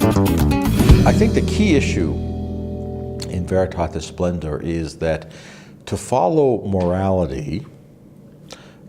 I think the key issue in Veritatis Splendor is that to follow morality,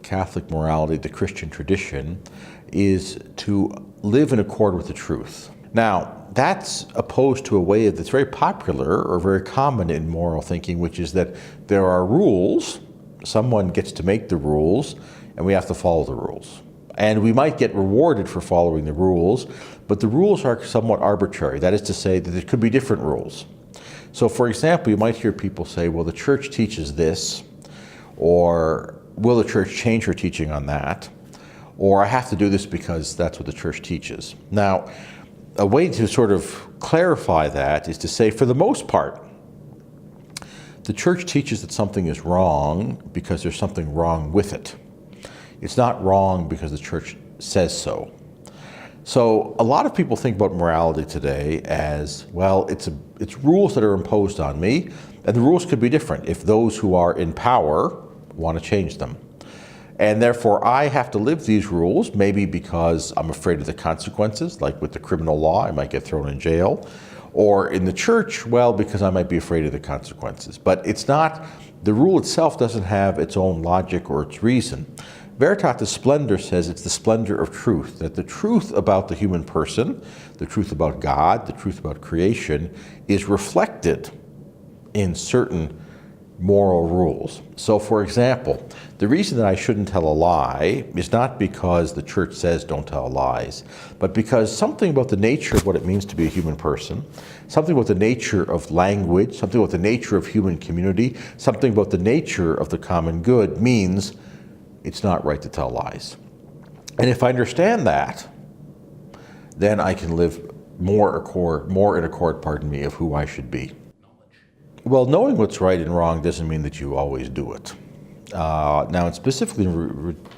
Catholic morality, the Christian tradition, is to live in accord with the truth. Now, that's opposed to a way that's very popular or very common in moral thinking, which is that there are rules, someone gets to make the rules, and we have to follow the rules. And we might get rewarded for following the rules, but the rules are somewhat arbitrary. That is to say that there could be different rules. So for example, you might hear people say, well, the church teaches this, or will the church change her teaching on that? Or I have to do this because that's what the church teaches. Now, a way to sort of clarify that is to say, for the most part, the church teaches that something is wrong because there's something wrong with it. It's not wrong because the church says so. So a lot of people think about morality today as, well, it's rules that are imposed on me, and the rules could be different if those who are in power want to change them. And therefore, I have to live these rules, maybe because I'm afraid of the consequences, like with the criminal law, I might get thrown in jail. Or in the church, well, because I might be afraid of the consequences. But it's not, the rule itself doesn't have its own logic or its reason. Veritatis Splendor says it's the splendor of truth, that the truth about the human person, the truth about God, the truth about creation, is reflected in certain moral rules. So for example, the reason that I shouldn't tell a lie is not because the church says don't tell lies, but because something about the nature of what it means to be a human person, something about the nature of language, something about the nature of human community, something about the nature of the common good means it's not right to tell lies. And if I understand that, then I can live more in accord, pardon me, of who I should be. Well, knowing what's right and wrong doesn't mean that you always do it. Now, specifically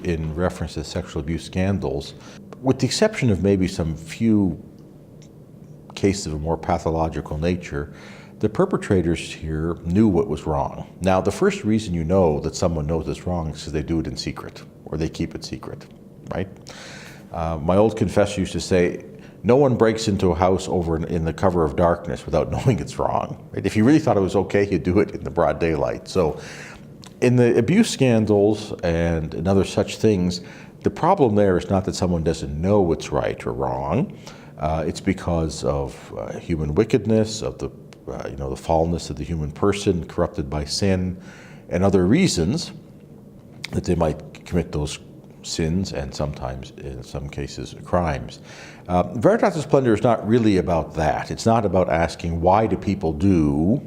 in reference to sexual abuse scandals, with the exception of maybe some few cases of a more pathological nature, the perpetrators here knew what was wrong. Now, the first reason you know that someone knows it's wrong is because they do it in secret, or they keep it secret, right? My old confessor used to say, no one breaks into a house in the cover of darkness without knowing it's wrong. Right? If he really thought it was okay, he'd do it in the broad daylight. So in the abuse scandals and in other such things, the problem there is not that someone doesn't know what's right or wrong. It's because of human wickedness, of the fallenness of the human person, corrupted by sin, and other reasons that they might commit those sins and sometimes, in some cases, crimes. Veritatis Splendor is not really about that. It's not about asking why do people do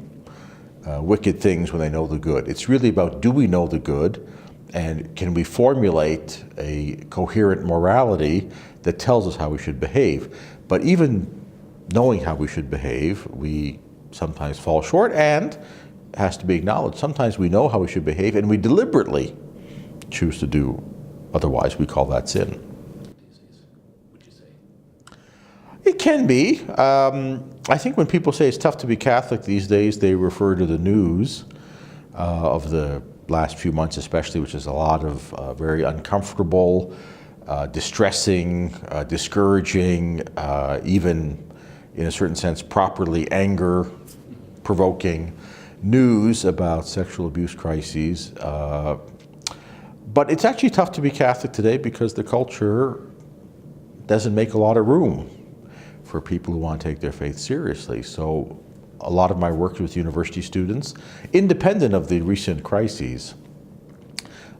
wicked things when they know the good. It's really about, do we know the good, and can we formulate a coherent morality that tells us how we should behave. But even knowing how we should behave, we sometimes fall short, and it has to be acknowledged, sometimes we know how we should behave and we deliberately choose to do otherwise. We call that sin. Would you say? It can be. I think when people say it's tough to be Catholic these days, they refer to the news of the last few months especially, which is a lot of very uncomfortable, distressing, discouraging, even in a certain sense properly anger-provoking news about sexual abuse crises. But it's actually tough to be Catholic today because the culture doesn't make a lot of room for people who want to take their faith seriously. So a lot of my work with university students, independent of the recent crises,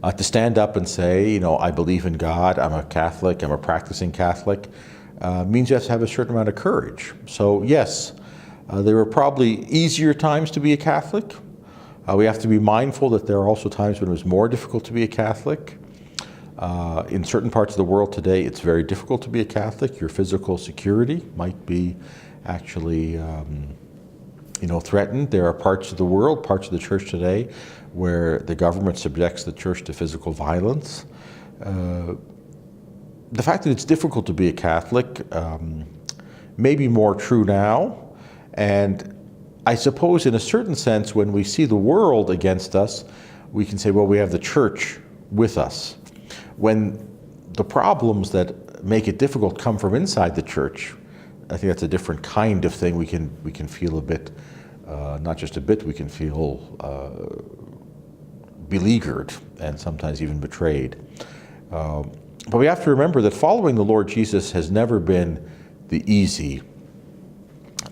to stand up and say, I believe in God, I'm a Catholic, I'm a practicing Catholic, means you have to have a certain amount of courage. So yes, there are probably easier times to be a Catholic. We have to be mindful that there are also times when it was more difficult to be a Catholic. In certain parts of the world today, it's very difficult to be a Catholic. Your physical security might be actually threatened. There are parts of the world, parts of the church today, where the government subjects the church to physical violence. The fact that it's difficult to be a Catholic may be more true now, and I suppose in a certain sense when we see the world against us, we can say, well, we have the church with us. When the problems that make it difficult come from inside the church, I think that's a different kind of thing. We can feel a bit, not just a bit, we can feel beleaguered and sometimes even betrayed. But we have to remember that following the Lord Jesus has never been the easy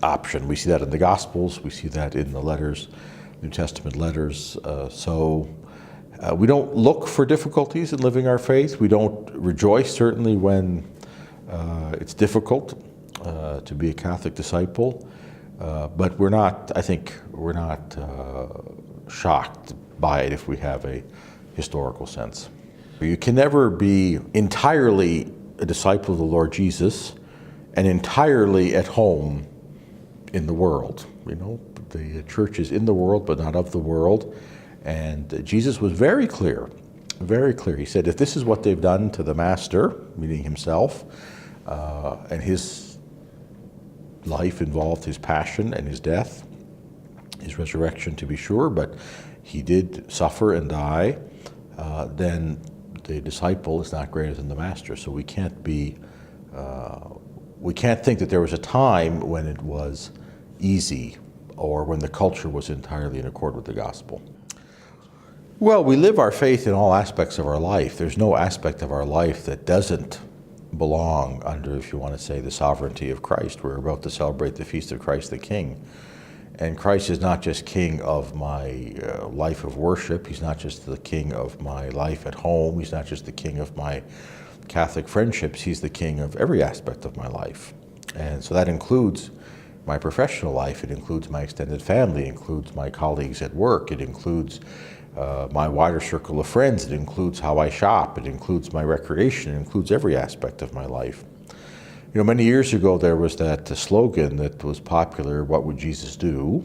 option. We see that in the Gospels, we see that in the letters, New Testament letters. We don't look for difficulties in living our faith. We don't rejoice, certainly, when it's difficult to be a Catholic disciple. But we're not, I think, we're not shocked by it if we have a historical sense. You can never be entirely a disciple of the Lord Jesus and entirely at home in the world. You know, the church is in the world, but not of the world. And Jesus was very clear, very clear. He said, if this is what they've done to the Master, meaning himself, and his life involved his passion and his death, his resurrection to be sure, but he did suffer and die, then the disciple is not greater than the Master. So we can't think that there was a time when it was easy or when the culture was entirely in accord with the gospel. Well, we live our faith in all aspects of our life. There's no aspect of our life that doesn't belong under, if you want to say, the sovereignty of Christ. We're about to celebrate the feast of Christ the King. And Christ is not just king of my life of worship. He's not just the king of my life at home. He's not just the king of my Catholic friendships. He's the king of every aspect of my life. And so that includes my professional life. It includes my extended family. It includes my colleagues at work. It includes my wider circle of friends. It includes how I shop. It includes my recreation. It includes every aspect of my life. You know, many years ago there was that slogan that was popular, what would Jesus do?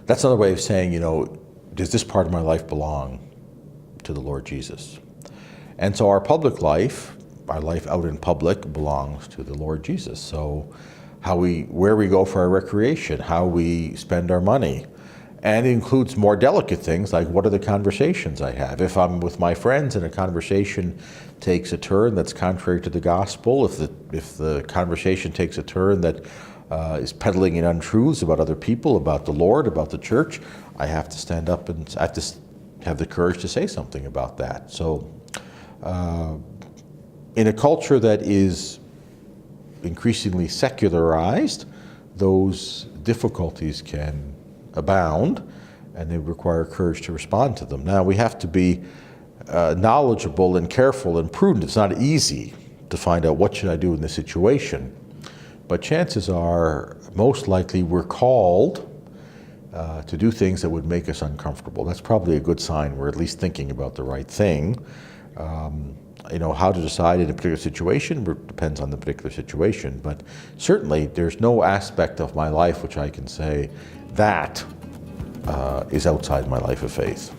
That's another way of saying, you know, does this part of my life belong to the Lord Jesus? And so our public life, our life out in public, belongs to the Lord Jesus. So where we go for our recreation, how we spend our money, and it includes more delicate things like what are the conversations I have. If I'm with my friends and a conversation takes a turn that's contrary to the gospel, if the conversation takes a turn that is peddling in untruths about other people, about the Lord, about the church, I have to stand up and I have to have the courage to say something about that. So in a culture that is increasingly secularized, those difficulties can abound, and they require courage to respond to them. Now, we have to be knowledgeable and careful and prudent. It's not easy to find out what should I do in this situation, but chances are, most likely, we're called to do things that would make us uncomfortable. That's probably a good sign we're at least thinking about the right thing. You know, how to decide in a particular situation depends on the particular situation, but certainly there's no aspect of my life which I can say that is outside my life of faith.